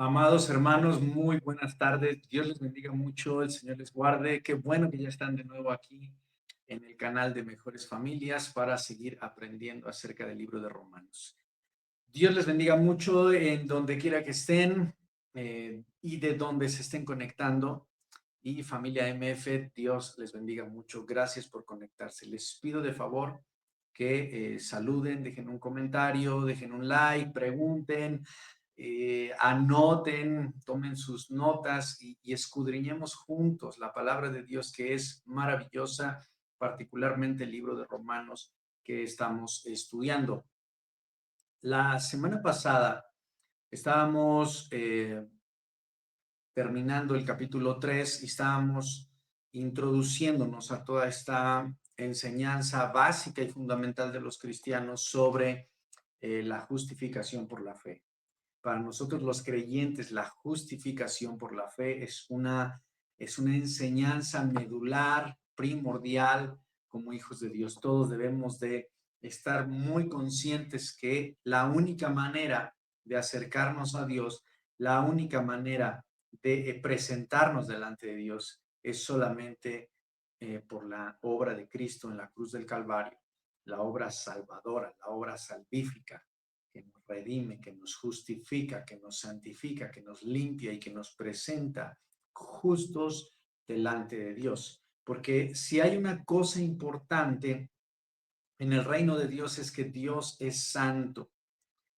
Amados hermanos, muy buenas tardes. Dios les bendiga mucho, el Señor les guarde. Qué bueno que ya están de nuevo aquí en el canal de Mejores Familias para seguir aprendiendo acerca del libro de Romanos. Dios les bendiga mucho en donde quiera que estén y de donde se estén conectando. Y familia MF, Dios les bendiga mucho. Gracias por conectarse. Les pido de favor que saluden, dejen un comentario, dejen un like, pregunten, anoten, tomen sus notas y escudriñemos juntos la palabra de Dios que es maravillosa, particularmente el libro de Romanos que estamos estudiando. La semana pasada estábamos terminando el capítulo 3 y estábamos introduciéndonos a toda esta enseñanza básica y fundamental de los cristianos sobre la justificación por la fe. Para nosotros los creyentes, la justificación por la fe es una enseñanza medular, primordial, como hijos de Dios. Todos debemos de estar muy conscientes que la única manera de acercarnos a Dios, la única manera de presentarnos delante de Dios es solamente por la obra de Cristo en la cruz del Calvario, la obra salvadora, la obra salvífica, que nos redime, que nos justifica, que nos santifica, que nos limpia y que nos presenta justos delante de Dios. Porque si hay una cosa importante en el reino de Dios es que Dios es santo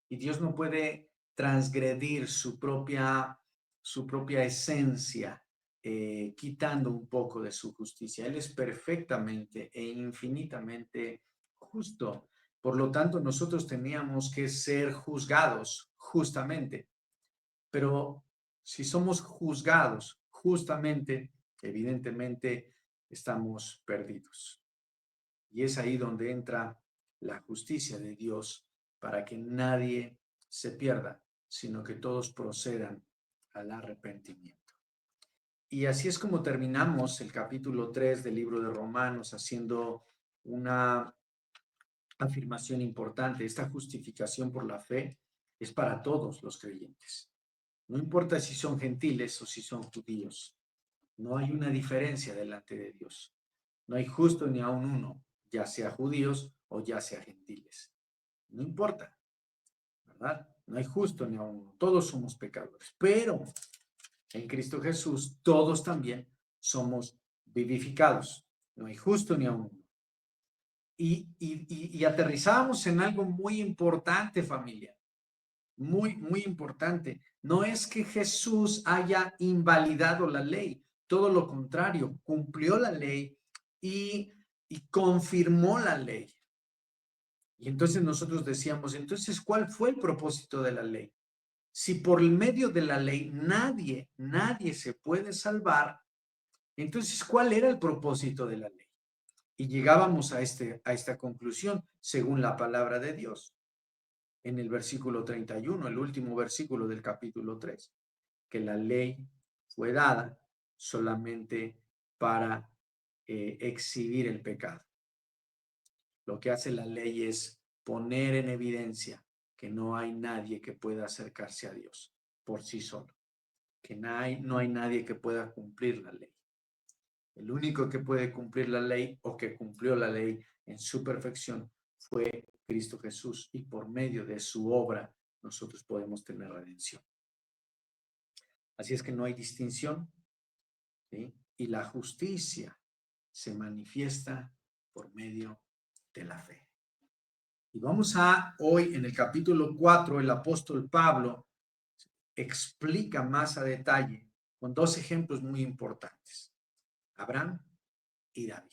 y Dios no puede transgredir su propia esencia, quitando un poco de su justicia. Él es perfectamente e infinitamente justo. Por lo tanto, nosotros teníamos que ser juzgados justamente. Pero si somos juzgados justamente, evidentemente estamos perdidos. Y es ahí donde entra la justicia de Dios para que nadie se pierda, sino que todos procedan al arrepentimiento. Y así es como terminamos el capítulo 3 del libro de Romanos, haciendo una afirmación importante. Esta justificación por la fe es para todos los creyentes. No importa si son gentiles o si son judíos. No hay una diferencia delante de Dios. No hay justo ni aun uno, ya sea judíos o ya sea gentiles. No importa, ¿verdad? No hay justo ni aun uno. Todos somos pecadores. Pero en Cristo Jesús todos también somos vivificados. No hay justo ni aun uno. Y aterrizamos en algo muy importante, familia. Muy importante. No es que Jesús haya invalidado la ley, todo lo contrario, cumplió la ley y, y confirmó la ley. Y entonces nosotros decíamos, entonces, ¿cuál fue el propósito de la ley? Si por el medio de la ley nadie se puede salvar, entonces, ¿cuál era el propósito de la ley? Y llegábamos a esta conclusión según la palabra de Dios en el versículo 31, el último versículo del capítulo 3, que la ley fue dada solamente para exhibir el pecado. Lo que hace la ley es poner en evidencia que no hay nadie que pueda acercarse a Dios por sí solo, que no hay nadie que pueda cumplir la ley. El único que puede cumplir la ley o que cumplió la ley en su perfección fue Cristo Jesús, y por medio de su obra nosotros podemos tener redención. Así es que no hay distinción, ¿sí? Y la justicia se manifiesta por medio de la fe. Y vamos a hoy en el capítulo 4, el apóstol Pablo explica más a detalle con dos ejemplos muy importantes: Abraham y David.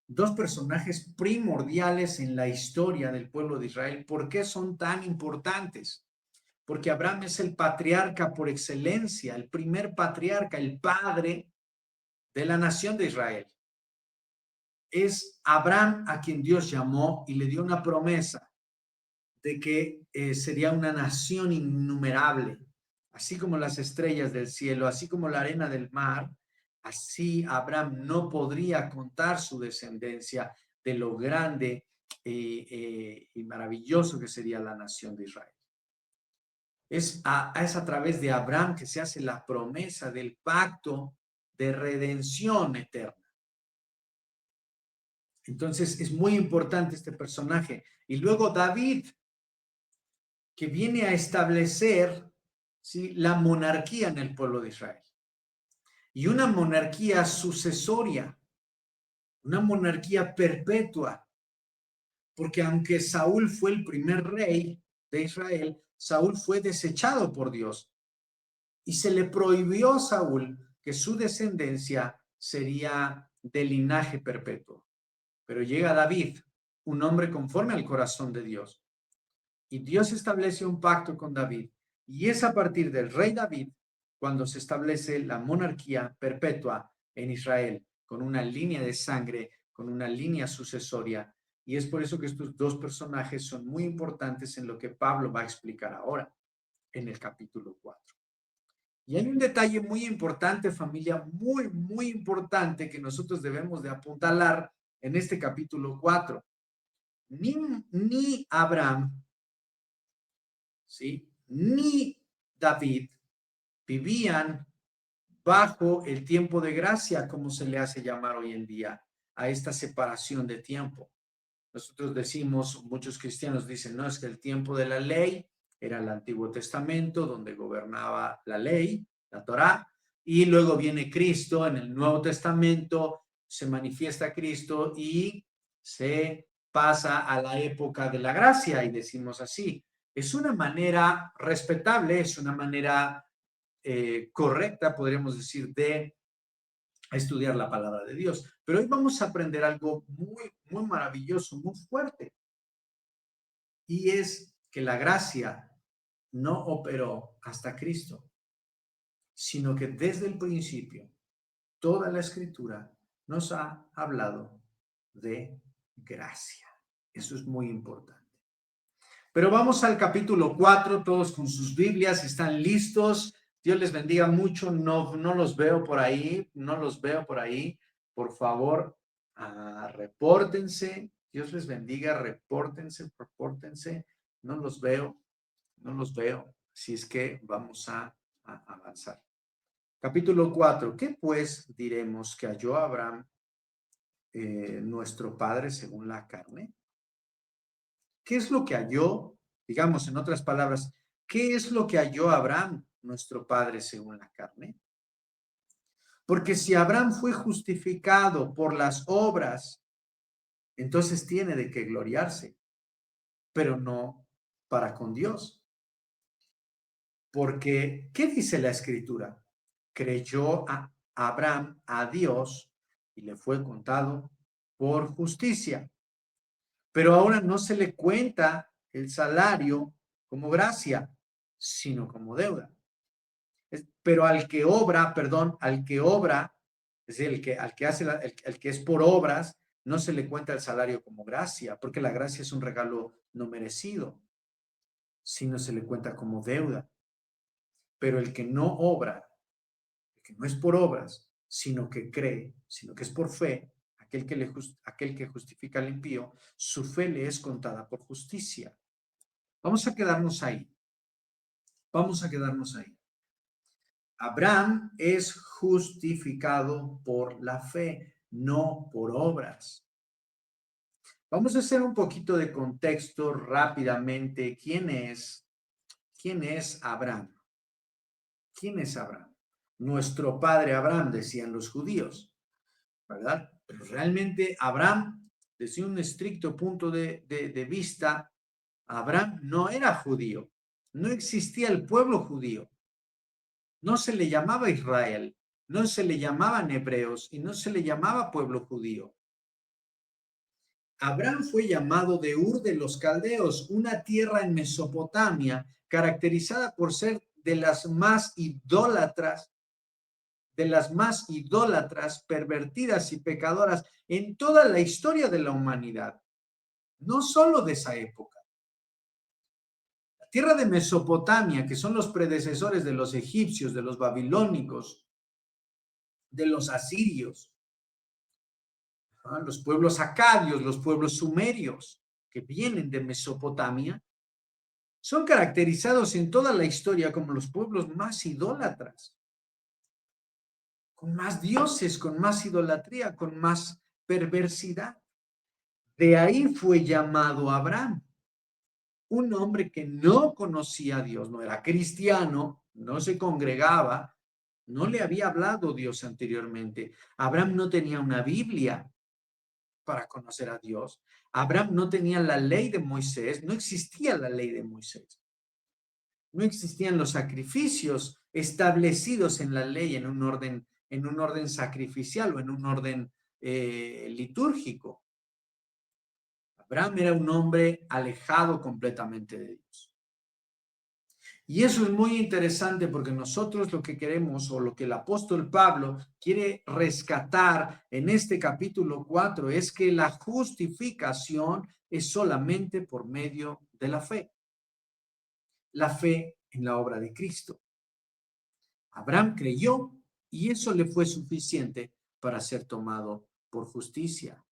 Dos personajes primordiales en la historia del pueblo de Israel. ¿Por qué son tan importantes? Porque Abraham es el patriarca por excelencia, el primer patriarca, el padre de la nación de Israel. Es Abraham a quien Dios llamó y le dio una promesa de que sería una nación innumerable, así como las estrellas del cielo, así como la arena del mar. Así Abraham no podría contar su descendencia de lo grande y maravilloso que sería la nación de Israel. Es a través de Abraham que se hace la promesa del pacto de redención eterna. Entonces es muy importante este personaje. Y luego David, que viene a establecer, ¿sí?, la monarquía en el pueblo de Israel. Y una monarquía sucesoria, una monarquía perpetua. Porque aunque Saúl fue el primer rey de Israel, Saúl fue desechado por Dios. Y se le prohibió a Saúl que su descendencia sería de linaje perpetuo. Pero llega David, un hombre conforme al corazón de Dios. Y Dios establece un pacto con David. Y es a partir del rey David cuando se establece la monarquía perpetua en Israel, con una línea de sangre, con una línea sucesoria. Y es por eso que estos dos personajes son muy importantes en lo que Pablo va a explicar ahora, en el capítulo 4. Y hay un detalle muy importante, familia, muy, muy importante que nosotros debemos de apuntalar en este capítulo 4. Ni Abraham, ¿sí?, ni David vivían bajo el tiempo de gracia, como se le hace llamar hoy en día a esta separación de tiempo. Nosotros decimos, muchos cristianos dicen, no, es que el tiempo de la ley era el Antiguo Testamento, donde gobernaba la ley, la Torá, y luego viene Cristo en el Nuevo Testamento, se manifiesta Cristo y se pasa a la época de la gracia, y decimos así. Es una manera respetable, es una manera correcta, podríamos decir, de estudiar la palabra de Dios. Pero hoy vamos a aprender algo muy, muy maravilloso, muy fuerte. Y es que la gracia no operó hasta Cristo, sino que desde el principio toda la escritura nos ha hablado de gracia. Eso es muy importante. Pero vamos al capítulo 4, todos con sus Biblias, ¿están listos? Dios les bendiga mucho, no los veo por ahí, no los veo por ahí. Por favor, repórtense, Dios les bendiga, repórtense, no los veo, así es que vamos a avanzar. Capítulo 4, ¿qué pues diremos que halló Abraham, nuestro padre según la carne? ¿Qué es lo que halló? Digamos, en otras palabras, ¿qué es lo que halló Abraham, nuestro padre según la carne? Porque si Abraham fue justificado por las obras, entonces tiene de qué gloriarse, pero no para con Dios. Porque, ¿qué dice la Escritura? Creyó a Abraham a Dios y le fue contado por justicia. Pero ahora no se le cuenta el salario como gracia, sino como deuda. Pero al que obra, es decir, al que hace, el que es por obras, no se le cuenta el salario como gracia, porque la gracia es un regalo no merecido, sino se le cuenta como deuda. Pero el que no obra, el que no es por obras, sino que cree, sino que es por fe, aquel que justifica al impío, su fe le es contada por justicia. Vamos a quedarnos ahí. Abraham es justificado por la fe, no por obras. Vamos a hacer un poquito de contexto rápidamente. ¿Quién es Abraham? ¿Quién es Abraham? Nuestro padre Abraham, decían los judíos, ¿verdad? Pero realmente Abraham, desde un estricto punto de vista, Abraham no era judío. No existía el pueblo judío. No se le llamaba Israel, no se le llamaban hebreos y no se le llamaba pueblo judío. Abraham fue llamado de Ur de los Caldeos, una tierra en Mesopotamia caracterizada por ser de las más idólatras, pervertidas y pecadoras en toda la historia de la humanidad, no solo de esa época. La tierra de Mesopotamia, que son los predecesores de los egipcios, de los babilónicos, de los asirios, los pueblos acadios, los pueblos sumerios que vienen de Mesopotamia, son caracterizados en toda la historia como los pueblos más idólatras, con más dioses, con más idolatría, con más perversidad. De ahí fue llamado Abraham, un hombre que no conocía a Dios, no era cristiano, no se congregaba, no le había hablado Dios anteriormente. Abraham no tenía una Biblia para conocer a Dios. Abraham no tenía la ley de Moisés, no existía la ley de Moisés. No existían los sacrificios establecidos en la ley en un orden sacrificial o en un orden litúrgico. Abraham era un hombre alejado completamente de Dios. Y eso es muy interesante porque nosotros lo que queremos o lo que el apóstol Pablo quiere rescatar en este capítulo 4 es que la justificación es solamente por medio de la fe en la obra de Cristo. Abraham creyó y eso le fue suficiente para ser tomado por justicia.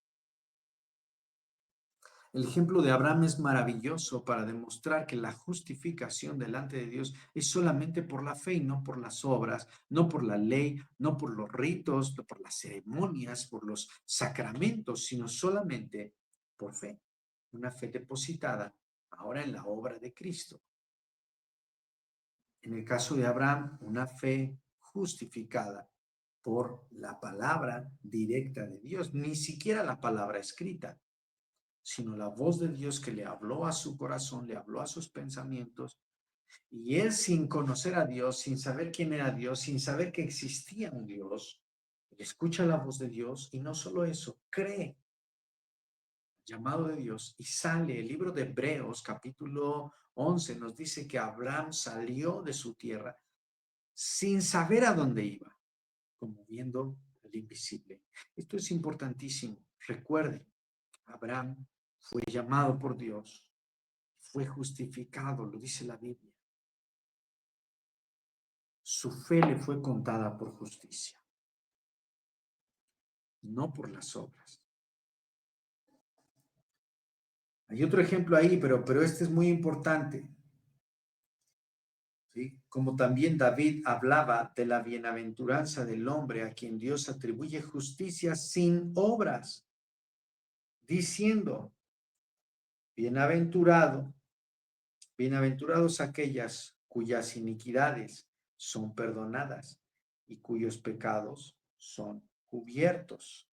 El ejemplo de Abraham es maravilloso para demostrar que la justificación delante de Dios es solamente por la fe y no por las obras, no por la ley, no por los ritos, no por las ceremonias, por los sacramentos, sino solamente por fe. Una fe depositada ahora en la obra de Cristo. En el caso de Abraham, una fe justificada por la palabra directa de Dios, ni siquiera la palabra escrita, sino la voz de Dios que le habló a su corazón, le habló a sus pensamientos, y él sin conocer a Dios, sin saber quién era Dios, sin saber que existía un Dios, escucha la voz de Dios y no solo eso, cree el llamado de Dios y sale. El libro de Hebreos, capítulo 11, nos dice que Abraham salió de su tierra sin saber a dónde iba, como viendo el invisible. Esto es importantísimo. Recuerde, Abraham fue llamado por Dios, fue justificado, lo dice la Biblia. Su fe le fue contada por justicia, no por las obras. Hay otro ejemplo ahí, pero este es muy importante. ¿Sí? Como también David hablaba de la bienaventuranza del hombre a quien Dios atribuye justicia sin obras, diciendo, bienaventurados aquellas cuyas iniquidades son perdonadas y cuyos pecados son cubiertos.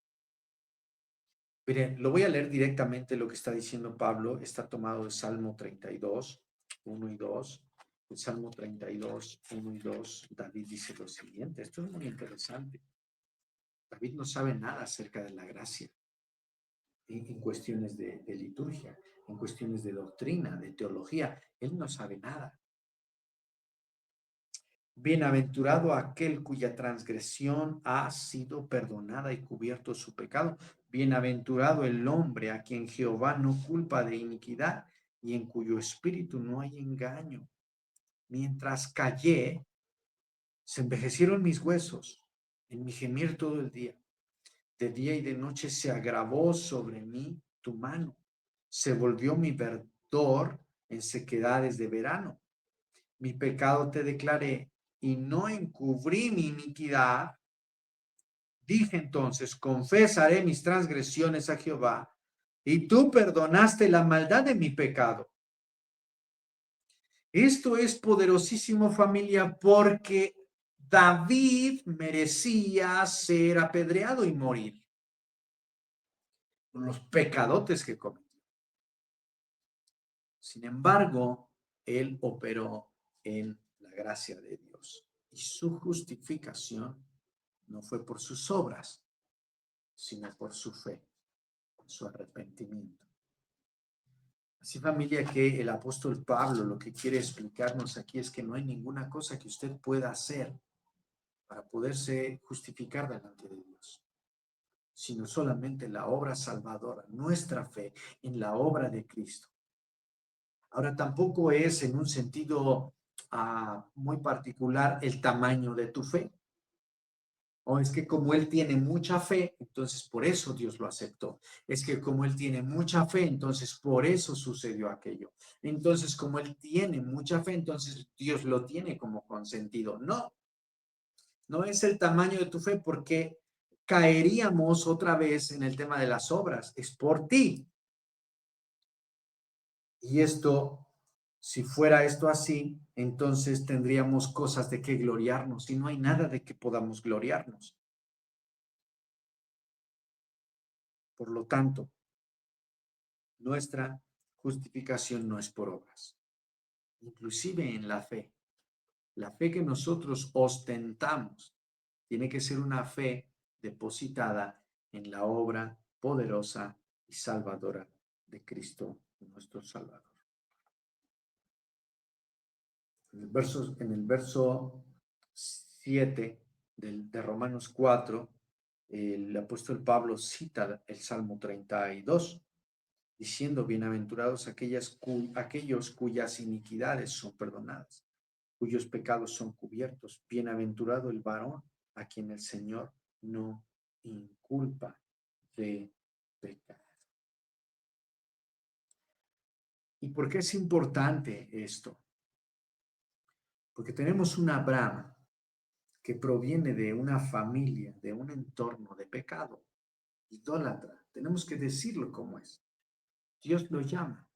Miren, lo voy a leer directamente lo que está diciendo Pablo. Está tomado del Salmo 32, 1 y 2. El Salmo 32, 1 y 2, David dice lo siguiente. Esto es muy interesante. David no sabe nada acerca de la gracia en cuestiones de liturgia, en cuestiones de doctrina, de teología. Él no sabe nada. Bienaventurado aquel cuya transgresión ha sido perdonada y cubierto su pecado. Bienaventurado el hombre a quien Jehová no culpa de iniquidad y en cuyo espíritu no hay engaño. Mientras callé, se envejecieron mis huesos en mi gemir todo el día. De día y de noche se agravó sobre mí tu mano. Se volvió mi verdor en sequedades de verano. Mi pecado te declaré y no encubrí mi iniquidad. Dije entonces, confesaré mis transgresiones a Jehová, y tú perdonaste la maldad de mi pecado. Esto es poderosísimo, familia, porque David merecía ser apedreado y morir por los pecadotes que cometió. Sin embargo, él operó en la gracia de Dios y su justificación no fue por sus obras, sino por su fe, por su arrepentimiento. Así, familia, que el apóstol Pablo lo que quiere explicarnos aquí es que no hay ninguna cosa que usted pueda hacer para poderse justificar delante de Dios, sino solamente la obra salvadora, nuestra fe en la obra de Cristo. Ahora, tampoco es en un sentido muy particular el tamaño de tu fe. O es que como él tiene mucha fe, entonces por eso Dios lo aceptó. Es que como él tiene mucha fe, entonces por eso sucedió aquello. Entonces como él tiene mucha fe, entonces Dios lo tiene como consentido. No, no es el tamaño de tu fe porque caeríamos otra vez en el tema de las obras. Es por ti. Y esto, si fuera esto así, entonces tendríamos cosas de qué gloriarnos y no hay nada de que podamos gloriarnos. Por lo tanto, nuestra justificación no es por obras, inclusive en la fe. La fe que nosotros ostentamos tiene que ser una fe depositada en la obra poderosa y salvadora de Cristo, nuestro Salvador. En el verso 7 de Romanos 4, el apóstol Pablo cita el Salmo 32, diciendo, bienaventurados aquellos cuyas iniquidades son perdonadas, cuyos pecados son cubiertos. Bienaventurado el varón a quien el Señor no inculpa de pecado. ¿Y por qué es importante esto? Porque tenemos un Abraham que proviene de una familia, de un entorno de pecado, idólatra. Tenemos que decirlo como es. Dios lo llama.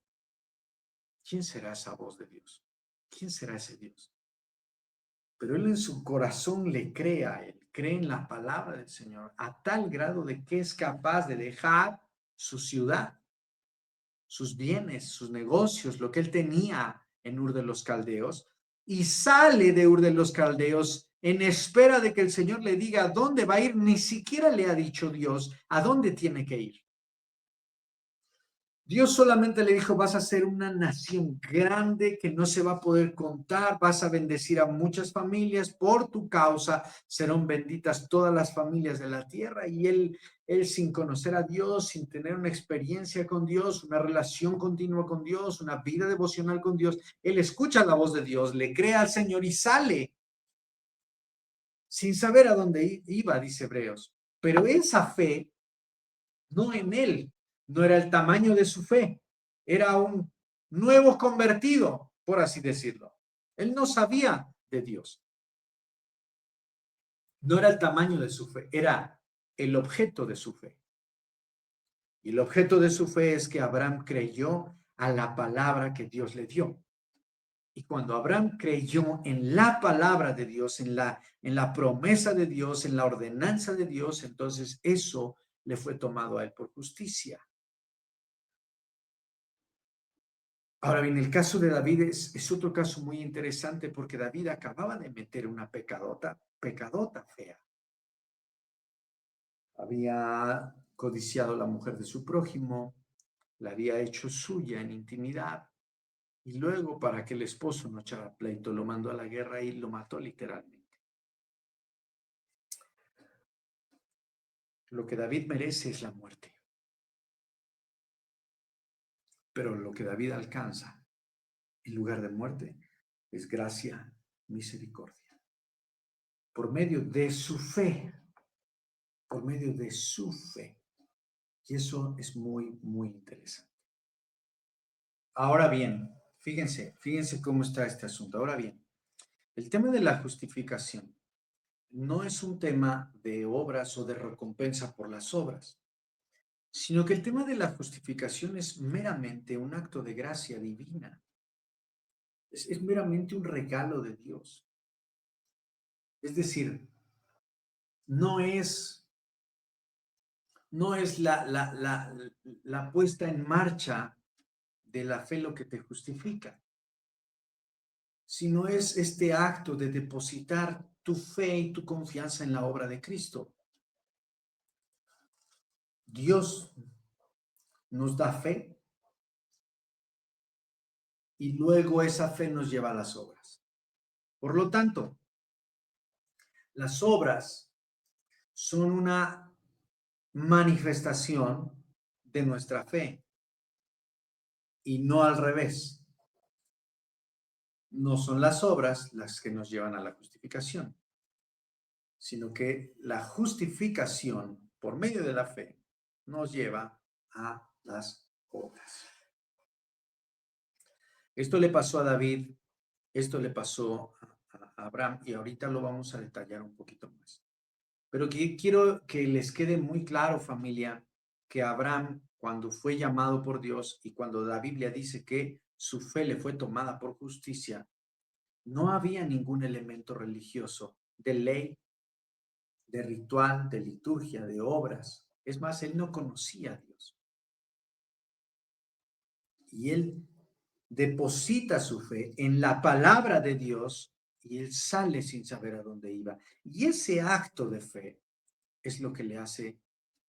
¿Quién será esa voz de Dios? ¿Quién será ese Dios? Pero él en su corazón le cree a él, cree en la palabra del Señor, a tal grado de que es capaz de dejar su ciudad, sus bienes, sus negocios, lo que él tenía en Ur de los Caldeos, y sale de Ur de los Caldeos en espera de que el Señor le diga a dónde va a ir. Ni siquiera le ha dicho Dios a dónde tiene que ir. Dios solamente le dijo, vas a ser una nación grande que no se va a poder contar, vas a bendecir a muchas familias, por tu causa serán benditas todas las familias de la tierra. Y él sin conocer a Dios, sin tener una experiencia con Dios, una relación continua con Dios, una vida devocional con Dios, él escucha la voz de Dios, le cree al Señor y sale sin saber a dónde iba, dice Hebreos. Pero esa fe, no en él, no era el tamaño de su fe, era un nuevo convertido, por así decirlo. Él no sabía de Dios. No era el tamaño de su fe, era el objeto de su fe. Y el objeto de su fe es que Abraham creyó a la palabra que Dios le dio. Y cuando Abraham creyó en la palabra de Dios, en la promesa de Dios, en la ordenanza de Dios, entonces eso le fue tomado a él por justicia. Ahora bien, el caso de David es otro caso muy interesante porque David acababa de meter una pecadota fea. Había codiciado la mujer de su prójimo, la había hecho suya en intimidad y luego para que el esposo no echara pleito lo mandó a la guerra y lo mató literalmente. Lo que David merece es la muerte, pero lo que David alcanza en lugar de muerte es gracia, misericordia, por medio de su fe, por medio de su fe. Y eso es muy, muy interesante. Ahora bien, fíjense cómo está este asunto. Ahora bien, el tema de la justificación no es un tema de obras o de recompensa por las obras, sino que el tema de la justificación es meramente un acto de gracia divina. Es meramente un regalo de Dios. Es decir, no es, no es la puesta en marcha de la fe lo que te justifica, sino es este acto de depositar tu fe y tu confianza en la obra de Cristo. Dios nos da fe y luego esa fe nos lleva a las obras. Por lo tanto, las obras son una manifestación de nuestra fe y no al revés. No son las obras las que nos llevan a la justificación. sino que la justificación por medio de la fe nos lleva a las obras. Esto le pasó a David, esto le pasó a Abraham y ahorita lo vamos a detallar un poquito más. Pero quiero que les quede muy claro, familia, que Abraham, cuando fue llamado por Dios y cuando la Biblia dice que su fe le fue tomada por justicia, no había ningún elemento religioso, de ley, de ritual, de liturgia, de obras. Es más, él no conocía a Dios. Y él deposita su fe en la palabra de Dios y él sale sin saber a dónde iba. Y ese acto de fe es lo que le hace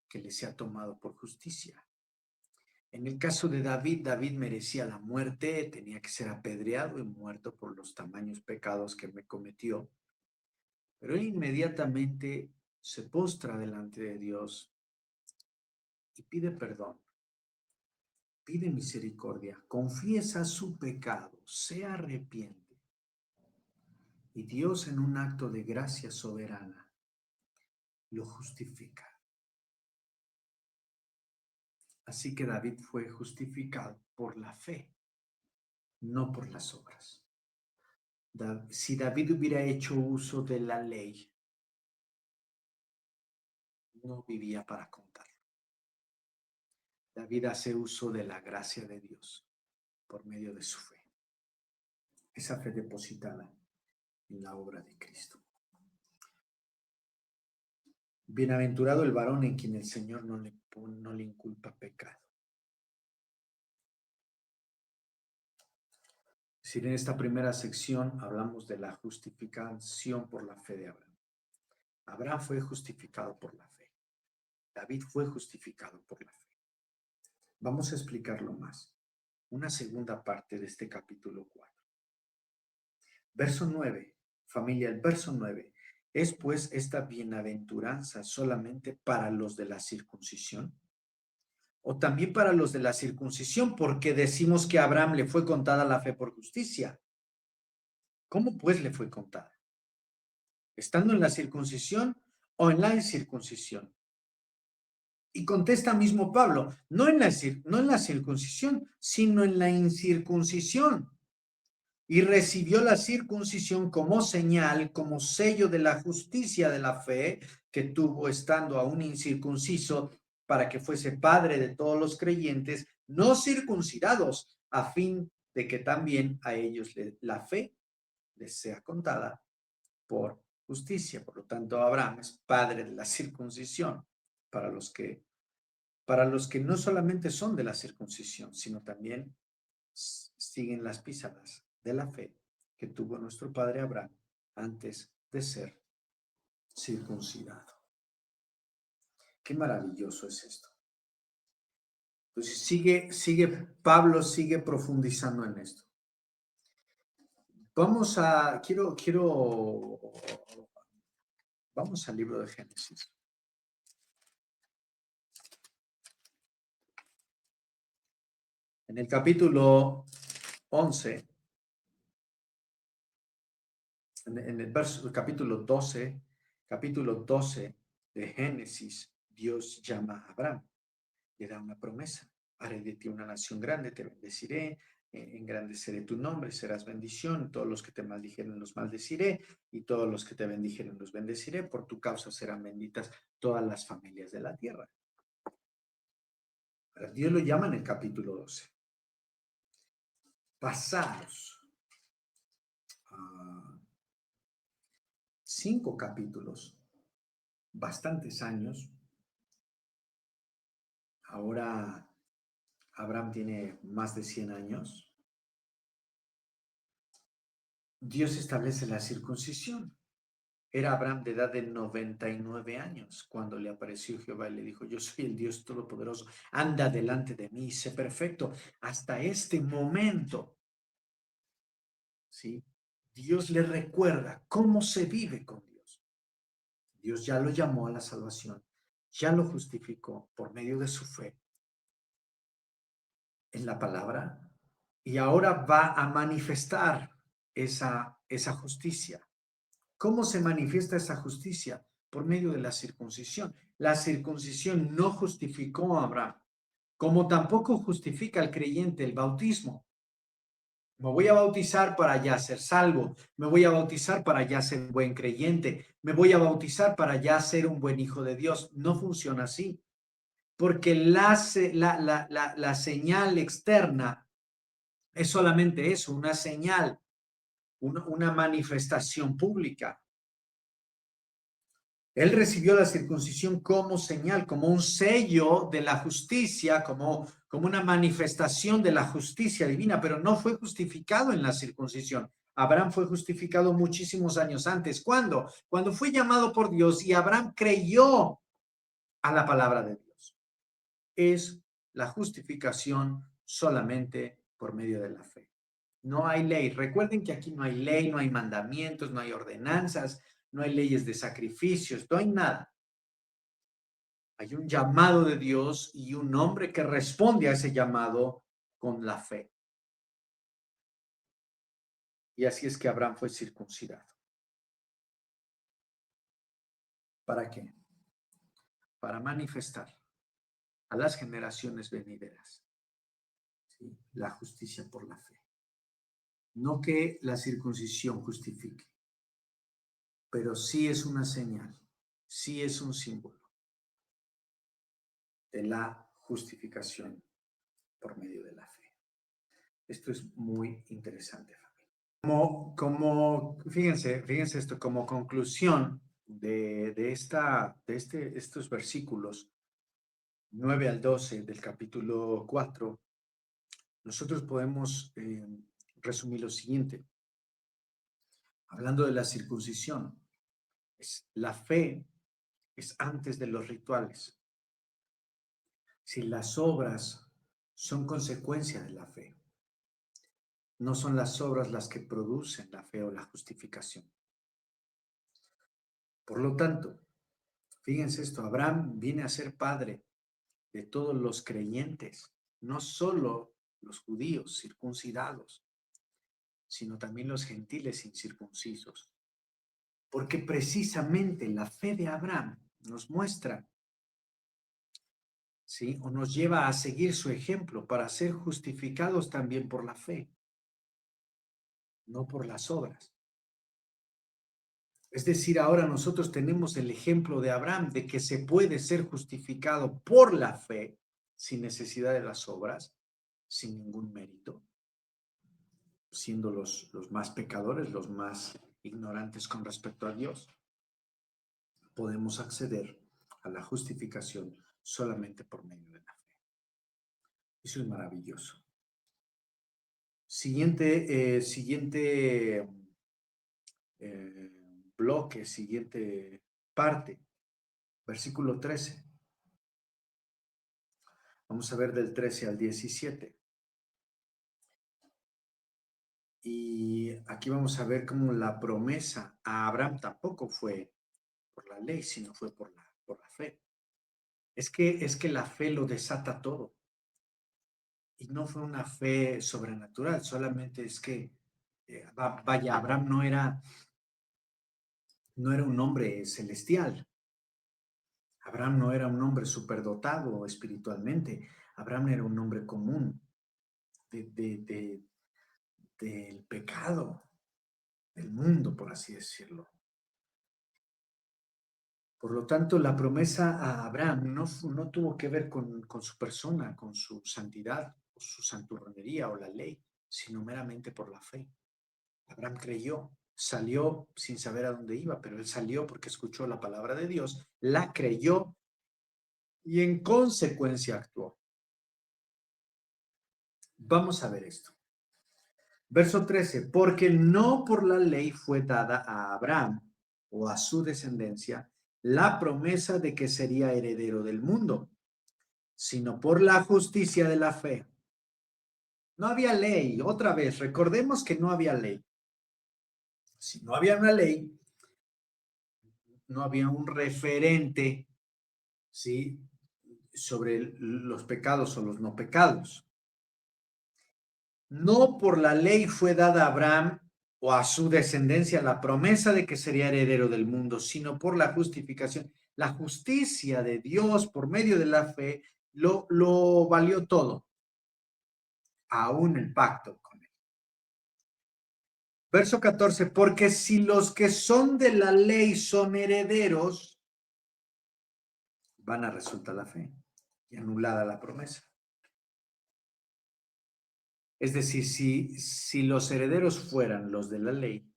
que le sea tomado por justicia. En el caso de David, David merecía la muerte, tenía que ser apedreado y muerto por los tamaños pecados que me cometió. Pero él inmediatamente se postra delante de Dios y pide perdón, pide misericordia, confiesa su pecado, se arrepiente. Y Dios, en un acto de gracia soberana, lo justifica. Así que David fue justificado por la fe, no por las obras. Si David hubiera hecho uso de la ley, no vivía para contarlo. David hace uso de la gracia de Dios por medio de su fe. Esa fe depositada en la obra de Cristo. Bienaventurado el varón en quien el Señor no le inculpa pecado. Es decir, en esta primera sección hablamos de la justificación por la fe de Abraham. Abraham fue justificado por la fe. David fue justificado por la fe. Vamos a explicarlo más. Una segunda parte de este capítulo 4. Verso 9, familia, el verso 9. ¿Es pues esta bienaventuranza solamente para los de la circuncisión? ¿O también para los de la circuncisión? Porque decimos que a Abraham le fue contada la fe por justicia. ¿Cómo pues le fue contada? ¿Estando en la circuncisión o en la incircuncisión? Y contesta mismo Pablo, no en la circuncisión, sino en la incircuncisión. Y recibió la circuncisión como señal, como sello de la justicia de la fe que tuvo estando aún incircunciso, para que fuese padre de todos los creyentes no circuncidados, a fin de que también a ellos la fe les sea contada por justicia. Por lo tanto, Abraham es padre de la circuncisión para los que no solamente son de la circuncisión, sino también siguen las pisadas de la fe que tuvo nuestro padre Abraham antes de ser circuncidado. Qué maravilloso es esto. Entonces Pablo sigue profundizando en esto. Vamos al libro de Génesis. En el capítulo 11, en el capítulo 12 de Génesis, Dios llama a Abraham, le da una promesa: haré de ti una nación grande, te bendeciré, engrandeceré tu nombre, serás bendición, todos los que te maldijeren los maldeciré, y todos los que te bendijeren los bendeciré, por tu causa serán benditas todas las familias de la tierra. Ahora, Dios lo llama en el capítulo 12. Pasados 5 capítulos, bastantes años. Ahora Abraham tiene más de 100 años. Dios establece la circuncisión. Era Abraham de edad de 99 años cuando le apareció Jehová y le dijo: yo soy el Dios Todopoderoso, anda delante de mí, sé perfecto. Hasta este momento, ¿sí? Dios le recuerda cómo se vive con Dios. Dios ya lo llamó a la salvación, ya lo justificó por medio de su fe en la palabra, y ahora va a manifestar esa justicia ¿Cómo se manifiesta esa justicia? Por medio de la circuncisión. La circuncisión no justificó a Abraham, como tampoco justifica al creyente el bautismo. Me voy a bautizar para ya ser salvo, me voy a bautizar para ya ser un buen creyente, me voy a bautizar para ya ser un buen hijo de Dios. No funciona así, porque la señal externa es solamente eso, una señal, una manifestación pública. Él recibió la circuncisión como señal, como un sello de la justicia, como una manifestación de la justicia divina, pero no fue justificado en la circuncisión. Abraham fue justificado muchísimos años antes. ¿Cuándo? Cuando fue llamado por Dios y Abraham creyó a la palabra de Dios. Es la justificación solamente por medio de la fe. No hay ley. Recuerden que aquí no hay ley, no hay mandamientos, no hay ordenanzas, no hay leyes de sacrificios, no hay nada. Hay un llamado de Dios y un hombre que responde a ese llamado con la fe. Y así es que Abraham fue circuncidado. ¿Para qué? Para manifestar a las generaciones venideras, ¿sí?, la justicia por la fe. No que la circuncisión justifique, pero sí es una señal, sí es un símbolo de la justificación por medio de la fe. Esto es muy interesante, familia. Fíjense esto, como conclusión de estos versículos 9 al 12 del capítulo 4, nosotros podemos resumir lo siguiente. Hablando de la circuncisión, la fe es antes de los rituales. Si las obras son consecuencia de la fe, no son las obras las que producen la fe o la justificación. Por lo tanto, fíjense esto, Abraham viene a ser padre de todos los creyentes, no solo los judíos circuncidados, sino también los gentiles incircuncisos. Porque precisamente la fe de Abraham nos muestra, ¿sí?, o nos lleva a seguir su ejemplo para ser justificados también por la fe, no por las obras. Es decir, ahora nosotros tenemos el ejemplo de Abraham de que se puede ser justificado por la fe sin necesidad de las obras, sin ningún mérito, siendo los más pecadores, los más ignorantes con respecto a Dios. Podemos acceder a la justificación solamente por medio de la fe. Eso es maravilloso. Siguiente bloque, siguiente parte, versículo 13. Vamos a ver del 13 al 17. Y aquí vamos a ver cómo la promesa a Abraham tampoco fue por la ley, sino fue por la fe. Es que la fe lo desata todo. Y no fue una fe sobrenatural, solamente es que, vaya, Abraham no era un hombre celestial. Abraham no era un hombre superdotado espiritualmente. Abraham era un hombre común del pecado del mundo, por así decirlo. Por lo tanto, la promesa a Abraham no tuvo que ver con su persona, con su santidad, o su santurronería o la ley, sino meramente por la fe. Abraham creyó, salió sin saber a dónde iba, pero él salió porque escuchó la palabra de Dios, la creyó y en consecuencia actuó. Vamos a ver esto. Verso 13, porque no por la ley fue dada a Abraham o a su descendencia la promesa de que sería heredero del mundo, sino por la justicia de la fe. No había ley, otra vez, recordemos que no había ley. Si no había una ley, no había un referente, ¿sí?, sobre los pecados o los no pecados. No por la ley fue dada a Abraham o a su descendencia la promesa de que sería heredero del mundo, sino por la justificación. La justicia de Dios por medio de la fe lo valió todo, aún el pacto con él. Verso 14, porque si los que son de la ley son herederos, van a resultar la fe y anulada la promesa. Es decir, si los herederos fueran los de la ley,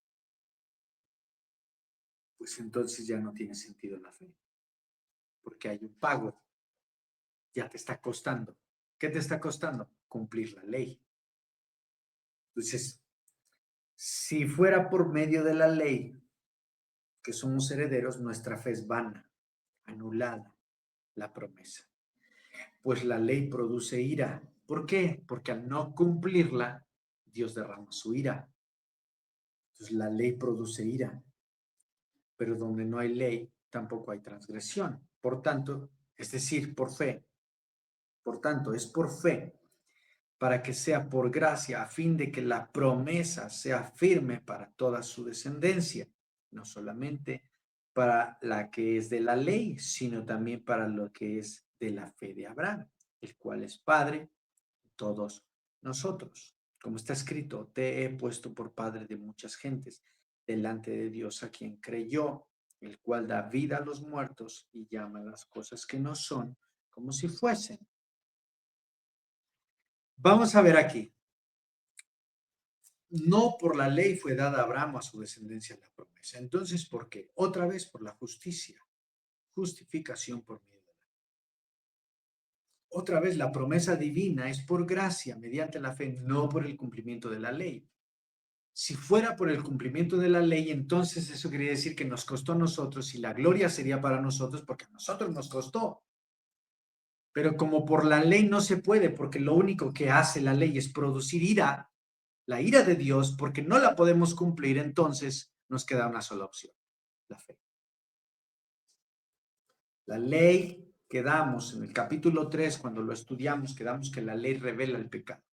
pues entonces ya no tiene sentido la fe, porque hay un pago, ya te está costando. ¿Qué te está costando? Cumplir la ley. Entonces, si fuera por medio de la ley que somos herederos, nuestra fe es vana, anulada la promesa. Pues la ley produce ira. ¿Por qué? Porque al no cumplirla, Dios derrama su ira. Entonces la ley produce ira, pero donde no hay ley, tampoco hay transgresión. Por tanto, es decir, por fe. Por tanto, es por fe, para que sea por gracia, a fin de que la promesa sea firme para toda su descendencia, no solamente para la que es de la ley, sino también para lo que es de la fe de Abraham, el cual es Padre de todos nosotros. Como está escrito, te he puesto por padre de muchas gentes, delante de Dios a quien creyó, el cual da vida a los muertos y llama las cosas que no son como si fuesen. Vamos a ver aquí. No por la ley fue dada a Abraham a su descendencia la promesa. Entonces, ¿por qué? Otra vez por la justicia. Justificación por medio de la ley. Otra vez la promesa divina es por gracia, mediante la fe, no por el cumplimiento de la ley. Si fuera por el cumplimiento de la ley, entonces eso quería decir que nos costó a nosotros y la gloria sería para nosotros porque a nosotros nos costó. Pero como por la ley no se puede, porque lo único que hace la ley es producir ira, la ira de Dios, porque no la podemos cumplir, entonces nos queda una sola opción, la fe. La ley, quedamos en el capítulo 3, cuando lo estudiamos, quedamos que la ley revela el pecado.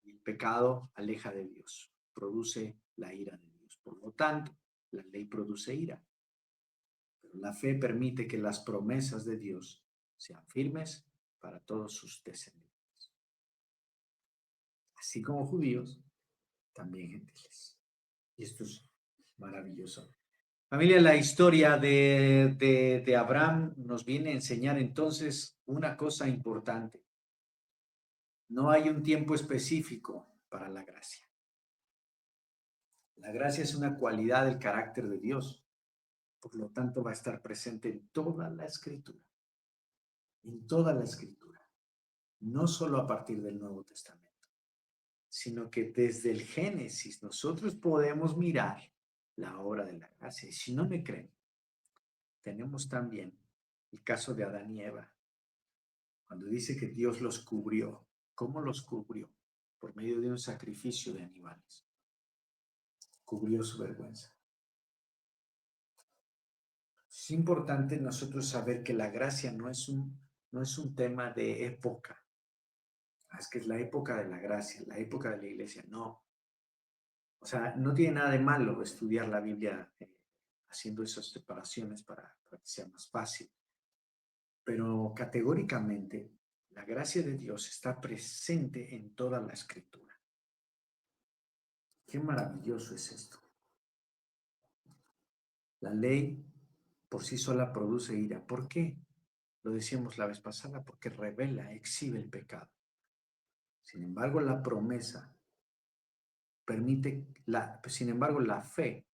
Y el pecado aleja de Dios, produce la ira de Dios. Por lo tanto, la ley produce ira. Pero la fe permite que las promesas de Dios sean firmes para todos sus descendientes. Así como judíos, también gentiles. Y esto es maravilloso. Familia, la historia de Abraham nos viene a enseñar entonces una cosa importante. No hay un tiempo específico para la gracia. La gracia es una cualidad del carácter de Dios. Por lo tanto, va a estar presente en toda la escritura. En toda la escritura. No solo a partir del Nuevo Testamento, sino que desde el Génesis nosotros podemos mirar la obra de la gracia. Y si no me creen, tenemos también el caso de Adán y Eva, cuando dice que Dios los cubrió. ¿Cómo los cubrió? Por medio de un sacrificio de animales. Cubrió su vergüenza. Es importante nosotros saber que la gracia no es un tema de época. Es que es la época de la gracia, la época de la iglesia. No. O sea, no tiene nada de malo estudiar la Biblia haciendo esas separaciones para que sea más fácil. Pero categóricamente, la gracia de Dios está presente en toda la escritura. Qué maravilloso es esto. La ley por sí sola produce ira. ¿Por qué? Lo decíamos la vez pasada, porque revela, exhibe el pecado. Sin embargo, la promesa permite, sin embargo, la fe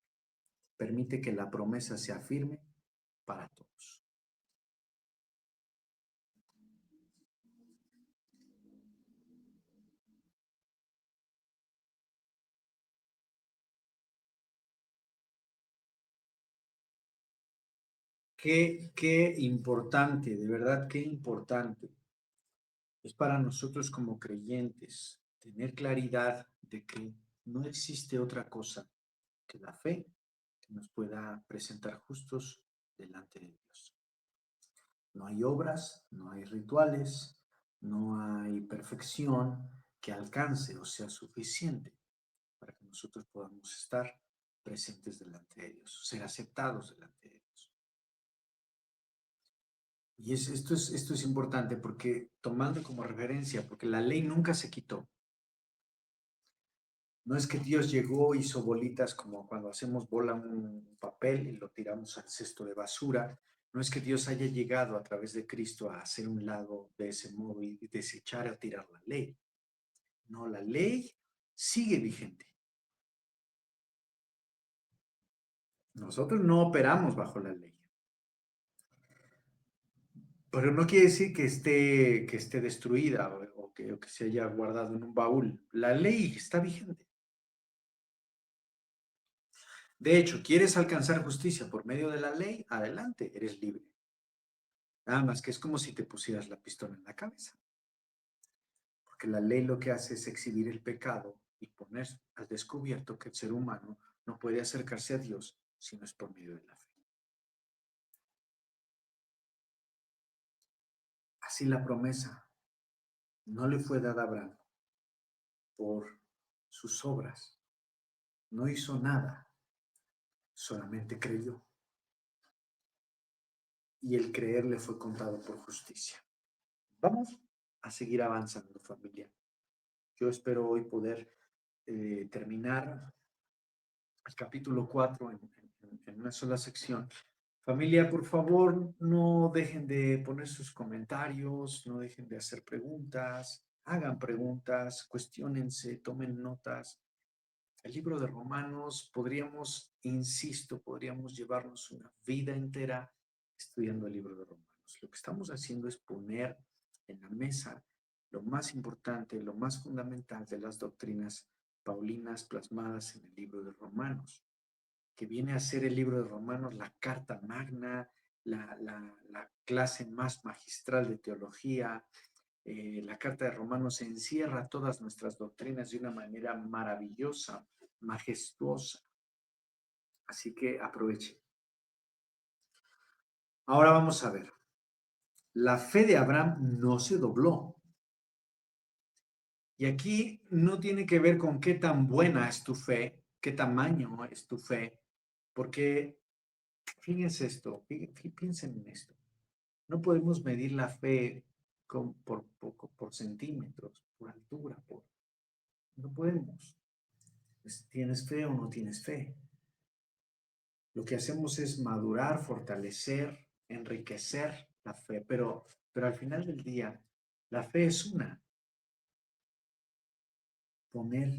permite que la promesa sea firme para todos. Qué importante, de verdad, qué importante es para nosotros como creyentes tener claridad de que no existe otra cosa que la fe que nos pueda presentar justos delante de Dios. No hay obras, no hay rituales, no hay perfección que alcance o sea suficiente para que nosotros nosotros podamos estar presentes delante de Dios, ser aceptados delante de Dios. Y esto es importante porque tomando como referencia, porque la ley nunca se quitó. No es que Dios llegó, hizo bolitas como cuando hacemos bola un papel y lo tiramos al cesto de basura. No es que Dios haya llegado a través de Cristo a hacer un lado de ese modo y desechar o tirar la ley. No, la ley sigue vigente. Nosotros no operamos bajo la ley. Pero no quiere decir que esté destruida o que se haya guardado en un baúl. La ley está vigente. De hecho, ¿quieres alcanzar justicia por medio de la ley? Adelante, eres libre. Nada más que es como si te pusieras la pistola en la cabeza. Porque la ley lo que hace es exhibir el pecado y poner al descubierto que el ser humano no puede acercarse a Dios si no es por medio de la fe. Así la promesa no le fue dada a Abraham por sus obras. No hizo nada, solamente creyó. Y el creer le fue contado por justicia. Vamos a seguir avanzando, familia. Yo espero hoy poder terminar el capítulo 4 en una sola sección. Familia, por favor, no dejen de poner sus comentarios, no dejen de hacer preguntas, hagan preguntas, cuestiónense, tomen notas. El libro de Romanos, podríamos llevarnos una vida entera estudiando el libro de Romanos. Lo que estamos haciendo es poner en la mesa lo más importante, lo más fundamental de las doctrinas paulinas plasmadas en el libro de Romanos, que viene a ser el libro de Romanos la carta magna, la clase más magistral de teología. La carta de Romanos encierra todas nuestras doctrinas de una manera maravillosa, majestuosa. Así que aprovechen. Ahora vamos a ver. La fe de Abraham no se dobló. Y aquí no tiene que ver con qué tan buena es tu fe, qué tamaño es tu fe, porque fíjense esto, piensen en esto. No podemos medir la fe por centímetros, por altura, no podemos. Pues, ¿tienes fe o no tienes fe? Lo que hacemos es madurar, fortalecer, enriquecer la fe, pero al final del día, la fe es una. Poner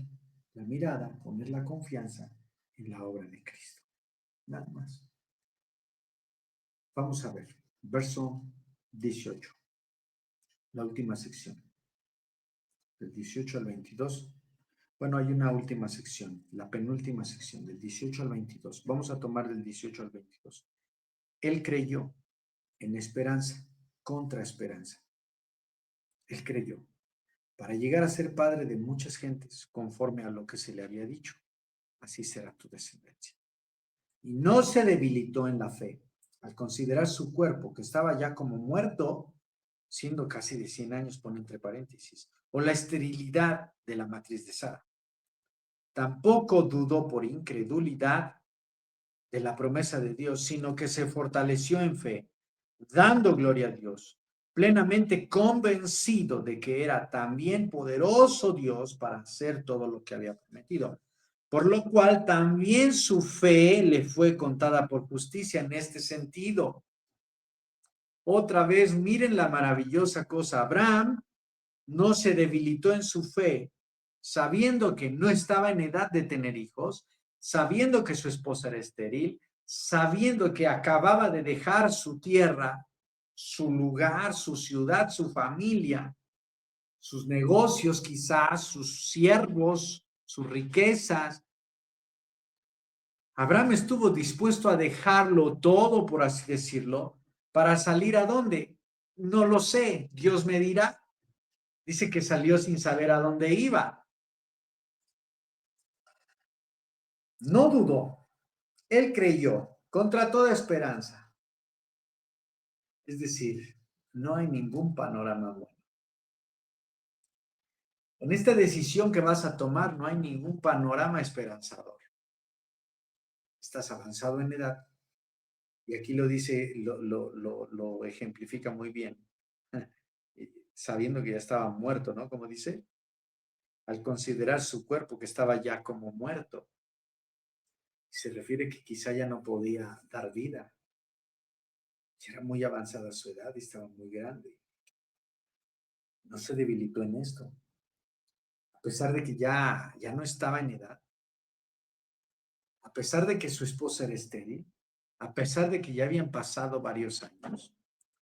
la mirada, poner la confianza en la obra de Cristo. Nada más. Vamos a ver, verso 18, la última sección, del 18 al 22. Bueno, hay una última sección, la penúltima sección, del 18 al 22. Vamos a tomar del 18 al 22. Él creyó en esperanza, contra esperanza. Él creyó para llegar a ser padre de muchas gentes, conforme a lo que se le había dicho. Así será tu descendencia. Y no se debilitó en la fe al considerar su cuerpo, que estaba ya como muerto, siendo casi de 100 años, pone entre paréntesis, o la esterilidad de la matriz de Sara. Tampoco dudó por incredulidad de la promesa de Dios, sino que se fortaleció en fe, dando gloria a Dios, plenamente convencido de que era también poderoso Dios para hacer todo lo que había prometido. Por lo cual también su fe le fue contada por justicia en este sentido. Otra vez, miren la maravillosa cosa. Abraham no se debilitó en su fe, sabiendo que no estaba en edad de tener hijos, sabiendo que su esposa era estéril, sabiendo que acababa de dejar su tierra, su lugar, su ciudad, su familia, sus negocios quizás, sus siervos, sus riquezas. Abraham estuvo dispuesto a dejarlo todo, por así decirlo, para salir ¿a dónde? No lo sé, Dios me dirá. Dice que salió sin saber a dónde iba. No dudó, él creyó contra toda esperanza. Es decir, no hay ningún panorama bueno. En esta decisión que vas a tomar no hay ningún panorama esperanzador. Estás avanzado en edad y aquí lo dice, lo ejemplifica muy bien, sabiendo que ya estaba muerto, ¿no? Como dice, al considerar su cuerpo que estaba ya como muerto, se refiere que quizá ya no podía dar vida. Ya era muy avanzada su edad y estaba muy grande. No se debilitó en esto. A pesar de que ya no estaba en edad, a pesar de que su esposa era estéril, a pesar de que ya habían pasado varios años.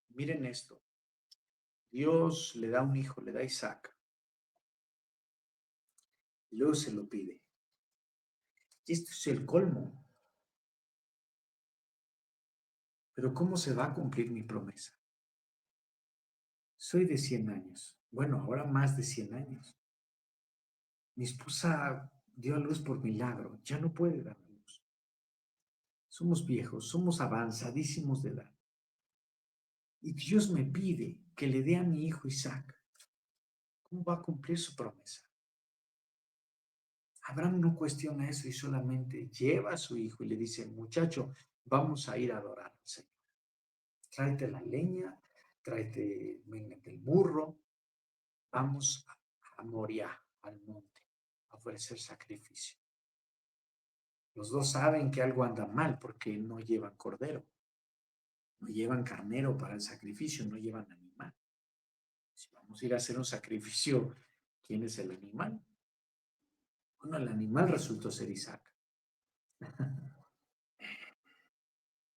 Miren esto. Dios le da un hijo, le da Isaac, y luego se lo pide. Y esto es el colmo. Pero ¿cómo se va a cumplir mi promesa? Soy de 100 años. Bueno, ahora más de 100 años. Mi esposa dio a luz por milagro. Ya no puede dar a luz. Somos viejos, somos avanzadísimos de edad. Y Dios me pide que le dé a mi hijo Isaac. ¿Cómo va a cumplir su promesa? Abraham no cuestiona eso y solamente lleva a su hijo y le dice, muchacho, vamos a ir a adorar al Señor. Tráete la leña, tráete el burro, vamos a Moriah, al monte, a ofrecer sacrificio. Los dos saben que algo anda mal porque no llevan cordero, no llevan carnero para el sacrificio, no llevan animal. Si vamos a ir a hacer un sacrificio, ¿quién es el animal? Bueno, el animal resultó ser Isaac.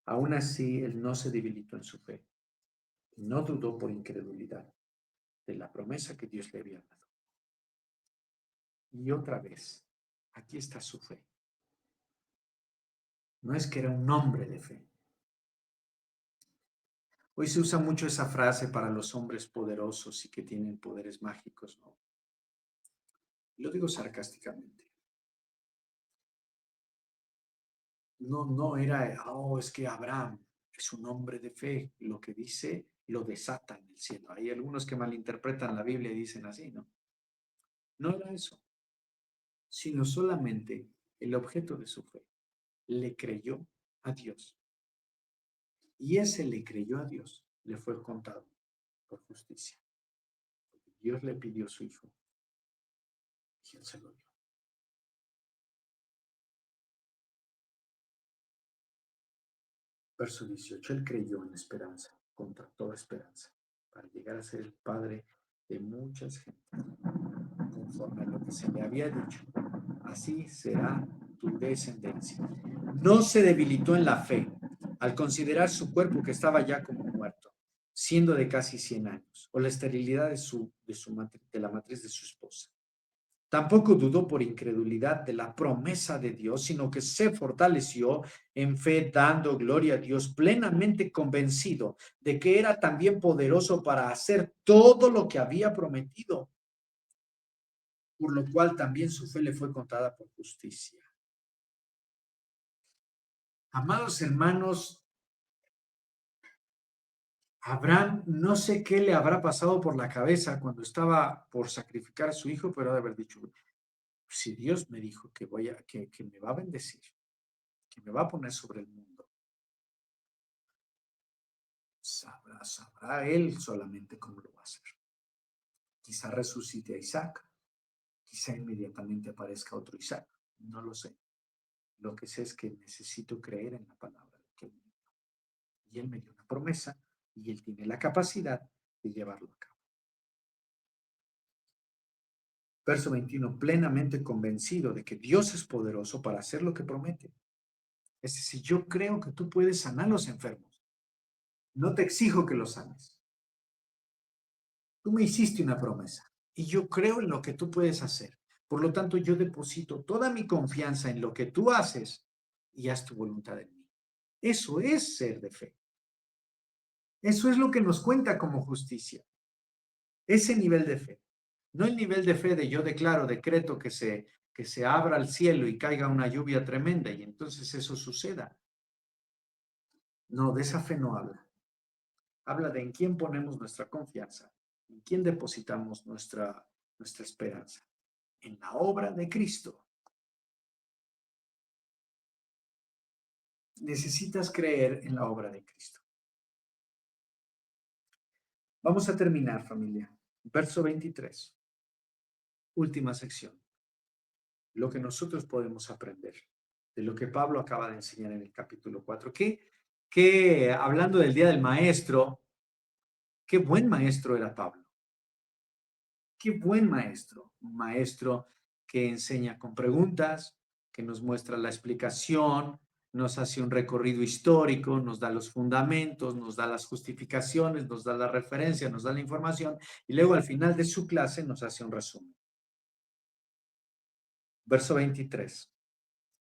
Aún así, él no se debilitó en su fe, no dudó por incredulidad de la promesa que Dios le había dado. Y otra vez, aquí está su fe. No es que era un hombre de fe. Hoy se usa mucho esa frase para los hombres poderosos y que tienen poderes mágicos, ¿no? Lo digo sarcásticamente. No era, oh, es que Abraham es un hombre de fe. Lo que dice lo desata en el cielo. Hay algunos que malinterpretan la Biblia y dicen así, ¿no? No era eso, sino solamente el objeto de su fe. Le creyó a Dios. Y ese le creyó a Dios, le fue contado por justicia. Dios le pidió a su hijo y él se lo dio. Verso 18, él creyó en esperanza, contra toda esperanza, para llegar a ser el padre de muchas gentes, conforme a lo que se le había dicho. Así será tu descendencia. No se debilitó en la fe al considerar su cuerpo que estaba ya como muerto, siendo de casi 100 años, o la esterilidad de la matriz de su esposa. Tampoco dudó por incredulidad de la promesa de Dios, sino que se fortaleció en fe, dando gloria a Dios, plenamente convencido de que era también poderoso para hacer todo lo que había prometido, por lo cual también su fe le fue contada por justicia. Amados hermanos, Abraham, no sé qué le habrá pasado por la cabeza cuando estaba por sacrificar a su hijo, pero ha de haber dicho, si Dios me dijo que me va a bendecir, que me va a poner sobre el mundo, sabrá él solamente cómo lo va a hacer. Quizá resucite a Isaac, quizá inmediatamente aparezca otro Isaac, no lo sé. Lo que sé es que necesito creer en la palabra que él me dio. Y él me dio una promesa y él tiene la capacidad de llevarlo a cabo. Verso 21, plenamente convencido de que Dios es poderoso para hacer lo que promete. Es decir, yo creo que tú puedes sanar a los enfermos. No te exijo que los sanes. Tú me hiciste una promesa y yo creo en lo que tú puedes hacer. Por lo tanto, yo deposito toda mi confianza en lo que tú haces y haz tu voluntad en mí. Eso es ser de fe. Eso es lo que nos cuenta como justicia. Ese nivel de fe. No el nivel de fe de yo declaro, decreto que se abra el cielo y caiga una lluvia tremenda y entonces eso suceda. No, de esa fe no habla. Habla de en quién ponemos nuestra confianza, en quién depositamos nuestra esperanza en la obra de Cristo. Necesitas creer en la obra de Cristo. Vamos a terminar, familia. Verso 23. Última sección. Lo que nosotros podemos aprender de lo que Pablo acaba de enseñar en el capítulo 4. Que hablando del día del maestro, qué buen maestro era Pablo. Qué buen maestro. Un maestro que enseña con preguntas, que nos muestra la explicación, nos hace un recorrido histórico, nos da los fundamentos, nos da las justificaciones, nos da la referencia, nos da la información y luego al final de su clase nos hace un resumen. Verso 23.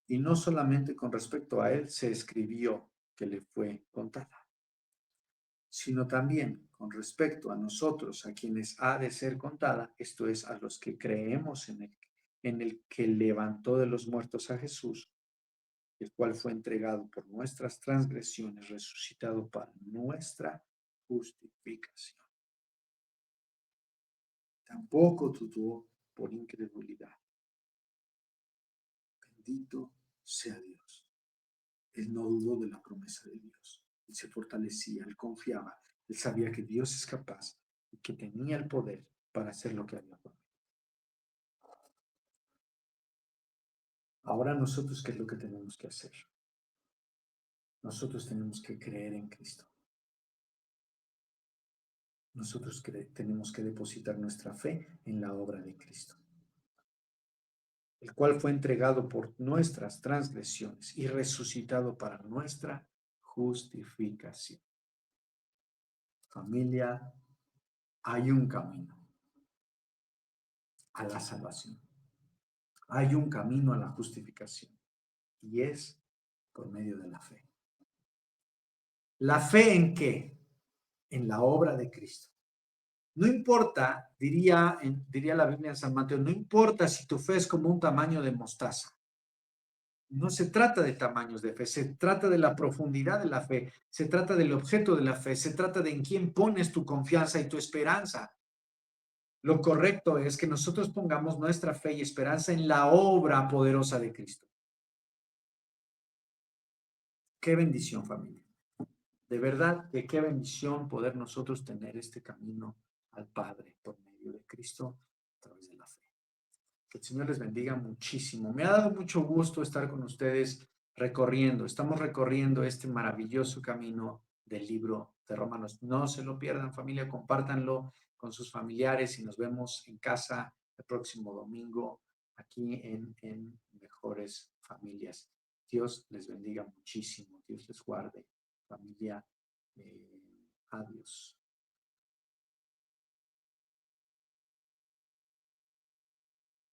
Y no solamente con respecto a él se escribió que le fue contada, sino también con respecto a nosotros, a quienes ha de ser contada, esto es, a los que creemos en el que levantó de los muertos a Jesús, el cual fue entregado por nuestras transgresiones, resucitado para nuestra justificación. Tampoco dudó por incredulidad. Bendito sea Dios. Él no dudó de la promesa de Dios. Él se fortalecía, él confiaba, él sabía que Dios es capaz y que tenía el poder para hacer lo que había prometido. Ahora nosotros, ¿qué es lo que tenemos que hacer? Nosotros tenemos que creer en Cristo. Nosotros tenemos que depositar nuestra fe en la obra de Cristo, el cual fue entregado por nuestras transgresiones y resucitado para nuestra justificación. Familia, hay un camino a la salvación. Hay un camino a la justificación y es por medio de la fe. ¿La fe en qué? En la obra de Cristo. No importa, diría la Biblia en San Mateo, no importa si tu fe es como un tamaño de mostaza. No se trata de tamaños de fe, se trata de la profundidad de la fe, se trata del objeto de la fe, se trata de en quién pones tu confianza y tu esperanza. Lo correcto es que nosotros pongamos nuestra fe y esperanza en la obra poderosa de Cristo. Qué bendición, familia. De verdad que qué bendición poder nosotros tener este camino al Padre por medio de Cristo a través de la fe. Que el Señor les bendiga muchísimo. Me ha dado mucho gusto estar con ustedes estamos recorriendo este maravilloso camino del libro de Romanos. No se lo pierdan, familia, compártanlo con sus familiares y nos vemos en casa el próximo domingo aquí en Mejores Familias. Dios les bendiga muchísimo, Dios les guarde, familia. Adiós.